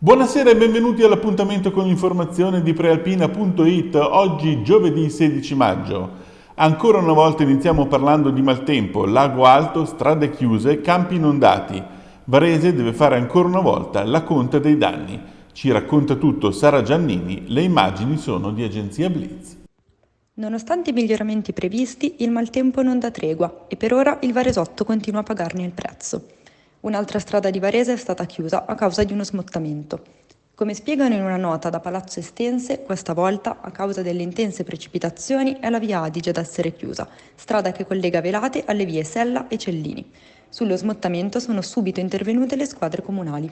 Buonasera e benvenuti all'appuntamento con l'informazione di prealpina.it. Oggi giovedì 16 maggio. Ancora una volta iniziamo parlando di maltempo, lago alto, strade chiuse, campi inondati. Varese deve fare ancora una volta la conta dei danni. Ci racconta tutto Sara Giannini, le immagini sono di agenzia Blitz. Nonostante i miglioramenti previsti, il maltempo non dà tregua e per ora il Varesotto continua a pagarne il prezzo. Un'altra strada di Varese è stata chiusa a causa di uno smottamento. Come spiegano in una nota da Palazzo Estense, questa volta, a causa delle intense precipitazioni, è la via Adige ad essere chiusa, strada che collega Velate alle vie Sella e Cellini. Sullo smottamento sono subito intervenute le squadre comunali.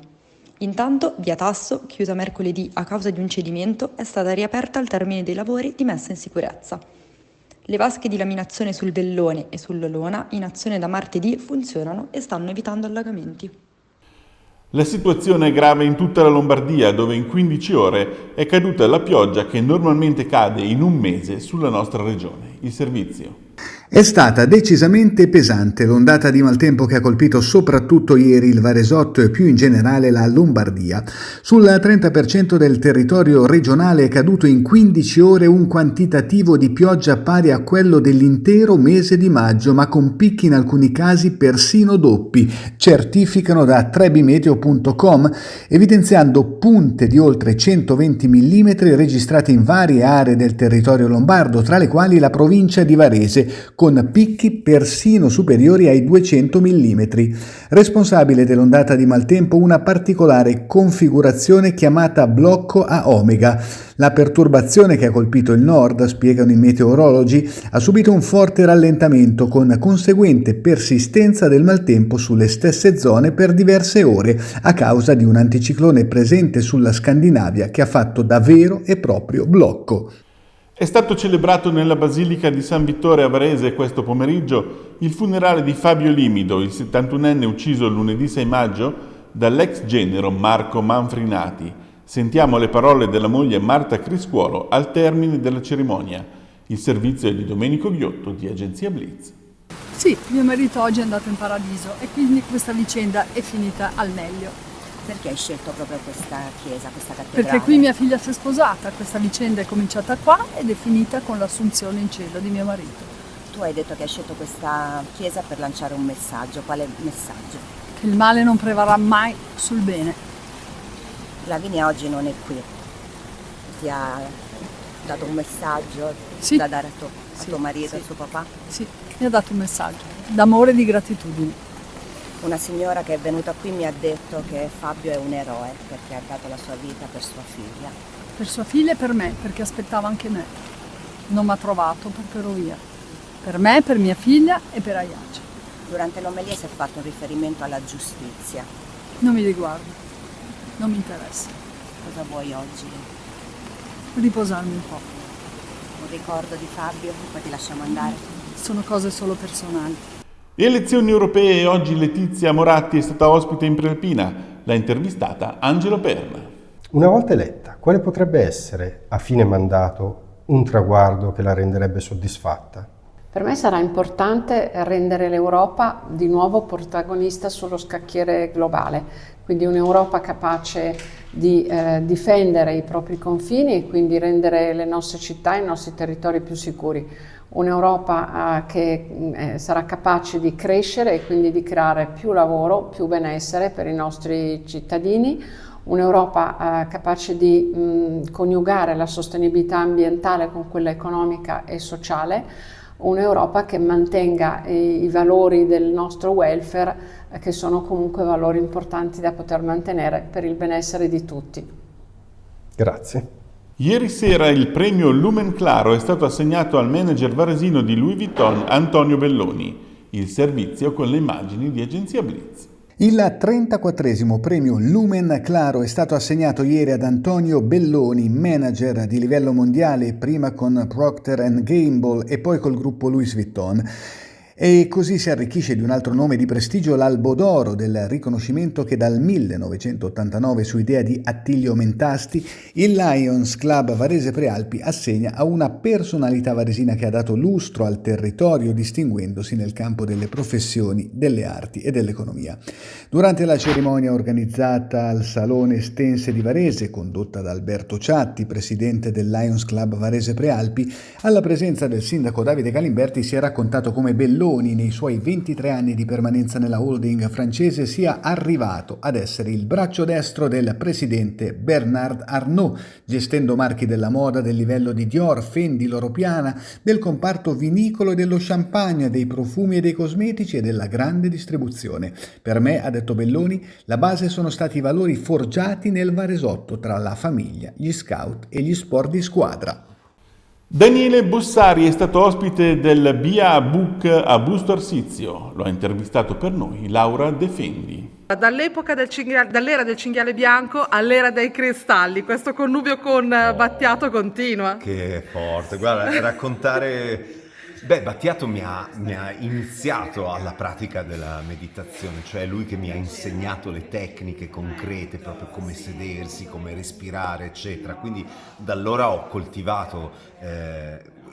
Intanto, via Tasso, chiusa mercoledì a causa di un cedimento, è stata riaperta al termine dei lavori di messa in sicurezza. Le vasche di laminazione sul Vellone e sull'Olona, in azione da martedì, funzionano e stanno evitando allagamenti. La situazione è grave in tutta la Lombardia, dove in 15 ore è caduta la pioggia che normalmente cade in un mese sulla nostra regione. Il servizio. È stata decisamente pesante l'ondata di maltempo che ha colpito soprattutto ieri il Varesotto e più in generale la Lombardia. Sul 30% del territorio regionale è caduto in 15 ore un quantitativo di pioggia pari a quello dell'intero mese di maggio, ma con picchi in alcuni casi persino doppi, certificano da trebimeteo.com, evidenziando punte di oltre 120 mm registrate in varie aree del territorio lombardo, tra le quali la provincia di Varese, con picchi persino superiori ai 200 mm. Responsabile dell'ondata di maltempo una particolare configurazione chiamata blocco a omega. La perturbazione che ha colpito il nord, spiegano i meteorologi, ha subito un forte rallentamento con conseguente persistenza del maltempo sulle stesse zone per diverse ore a causa di un anticiclone presente sulla Scandinavia che ha fatto da vero e proprio blocco. È stato celebrato nella Basilica di San Vittore a Varese questo pomeriggio il funerale di Fabio Limido, il 71enne ucciso lunedì 6 maggio dall'ex genero Marco Manfrinati. Sentiamo le parole della moglie Marta Criscuolo al termine della cerimonia. Il servizio è di Domenico Ghiotto di agenzia Blitz. Sì, mio marito oggi è andato in paradiso e quindi questa vicenda è finita al meglio. Perché hai scelto proprio questa chiesa, questa cattedrale? Perché qui mia figlia si è sposata, questa vicenda è cominciata qua ed è finita con l'assunzione in cielo di mio marito. Tu hai detto che hai scelto questa chiesa per lanciare un messaggio. Quale messaggio? Che il male non prevarrà mai sul bene. Lavinia oggi non è qui. Ti ha dato un messaggio Sì. da dare a tuo marito, a suo papà? Sì, mi ha dato un messaggio d'amore e di gratitudine. Una signora che è venuta qui mi ha detto che Fabio è un eroe perché ha dato la sua vita per sua figlia. Per sua figlia e per me, perché aspettava anche me. Non mi ha trovato perché ero via. Per me, per mia figlia e per Aiace. Durante l'omelia si è fatto un riferimento alla giustizia. Non mi riguarda, non mi interessa. Cosa vuoi oggi? Riposarmi un po'. Un ricordo di Fabio, poi ti lasciamo andare? Sono cose solo personali. Elezioni europee e oggi Letizia Moratti è stata ospite in Prealpina. L'ha intervistata Angelo Perna. Una volta eletta, quale potrebbe essere, a fine mandato, un traguardo che la renderebbe soddisfatta? Per me sarà importante rendere l'Europa di nuovo protagonista sullo scacchiere globale, quindi un'Europa capace di difendere i propri confini e quindi rendere le nostre città e i nostri territori più sicuri. Un'Europa che sarà capace di crescere e quindi di creare più lavoro, più benessere per i nostri cittadini, un'Europa capace di coniugare la sostenibilità ambientale con quella economica e sociale, un'Europa che mantenga i valori del nostro welfare, che sono comunque valori importanti da poter mantenere per il benessere di tutti. Grazie. Ieri sera il premio Lumen Claro è stato assegnato al manager varesino di Louis Vuitton Antonio Belloni. Il servizio con le immagini di agenzia Blitz. Il 34esimo premio Lumen Claro è stato assegnato ieri ad Antonio Belloni, manager di livello mondiale, prima con Procter & Gamble e poi col gruppo Louis Vuitton. E così si arricchisce di un altro nome di prestigio l'Albo d'Oro, del riconoscimento che dal 1989, su idea di Attilio Mentasti, il Lions Club Varese Prealpi assegna a una personalità varesina che ha dato lustro al territorio, distinguendosi nel campo delle professioni, delle arti e dell'economia. Durante la cerimonia organizzata al Salone Stense di Varese, condotta da Alberto Ciatti, presidente del Lions Club Varese Prealpi, alla presenza del sindaco Davide Galimberti si è raccontato come Belloni, nei suoi 23 anni di permanenza nella holding francese, sia arrivato ad essere il braccio destro del presidente Bernard Arnault, gestendo marchi della moda del livello di Dior, Fendi, Loro Piana, del comparto vinicolo e dello champagne, dei profumi e dei cosmetici e della grande distribuzione. Per me, ha detto Belloni, la base sono stati i valori forgiati nel Varesotto tra la famiglia, gli scout e gli sport di squadra. Daniele Bossari è stato ospite del BA Book a Busto Arsizio. Lo ha intervistato per noi Laura De Fendi. Dall'epoca dall'era del cinghiale bianco all'era dei cristalli, questo connubio con Battiato continua. Che forte, guarda, raccontare... Battiato mi ha iniziato alla pratica della meditazione, cioè lui che mi ha insegnato le tecniche concrete, proprio come sedersi, come respirare, eccetera. Quindi da allora ho coltivato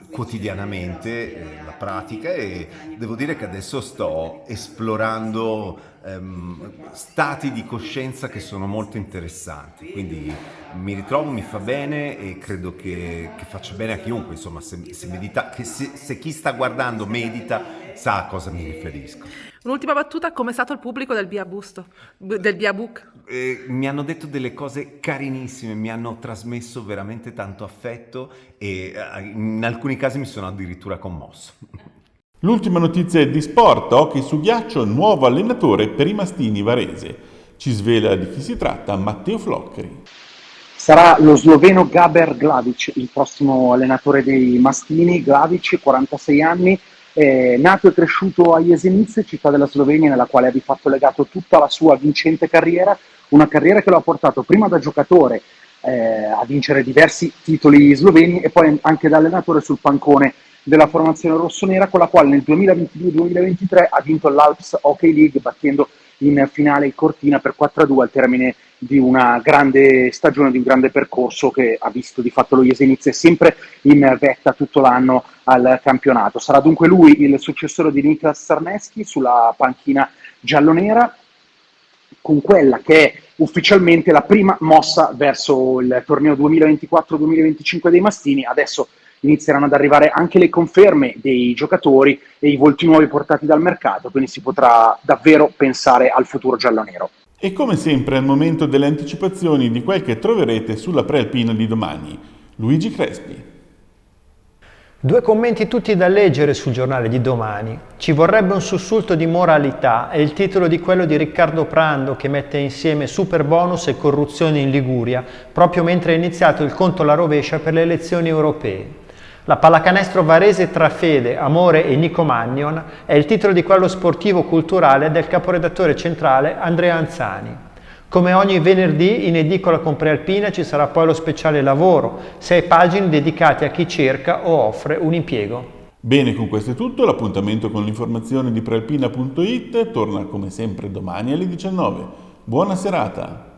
quotidianamente la pratica e devo dire che adesso sto esplorando stati di coscienza che sono molto interessanti, quindi mi ritrovo, mi fa bene e credo che faccia bene a chiunque, insomma, se medita, se chi sta guardando medita sa a cosa mi riferisco. Un'ultima battuta, com'è stato il pubblico del BA Book? Mi hanno detto delle cose carinissime, mi hanno trasmesso veramente tanto affetto e in alcuni casi mi sono addirittura commosso. L'ultima notizia è di sport, hockey su ghiaccio, nuovo allenatore per i mastini Varese. Ci svela di chi si tratta Matteo Floccheri. Sarà lo sloveno Gaber Glavic il prossimo allenatore dei mastini. Glavic, 46 anni, nato e cresciuto a Jesenice, città della Slovenia, nella quale ha di fatto legato tutta la sua vincente carriera, una carriera che lo ha portato prima da giocatore a vincere diversi titoli sloveni e poi anche da allenatore sul pancone della formazione rossonera, con la quale nel 2022-2023 ha vinto l'Alps Hockey League, battendo in finale il Cortina per 4-2 al termine di una grande stagione, di un grande percorso che ha visto di fatto lo Jesenice sempre in vetta tutto l'anno al campionato. Sarà dunque lui il successore di Niklas Sarnecki sulla panchina giallonera, con quella che è ufficialmente la prima mossa verso il torneo 2024-2025 dei mastini. Adesso inizieranno ad arrivare anche le conferme dei giocatori e i volti nuovi portati dal mercato, quindi si potrà davvero pensare al futuro giallonero. E come sempre è il momento delle anticipazioni di quel che troverete sulla prealpina di domani. Luigi Crespi. 2 commenti tutti da leggere sul giornale di domani. Ci vorrebbe un sussulto di moralità, è il titolo di quello di Riccardo Prando che mette insieme super bonus e corruzione in Liguria, proprio mentre è iniziato il conto alla rovescia per le elezioni europee. La pallacanestro varese tra Fede, Amore e Nico Magnon è il titolo di quello sportivo-culturale del caporedattore centrale Andrea Anzani. Come ogni venerdì in edicola con Prealpina ci sarà poi lo speciale lavoro, 6 pagine dedicate a chi cerca o offre un impiego. Bene, con questo è tutto, l'appuntamento con l'informazione di prealpina.it torna come sempre domani alle 19. Buona serata!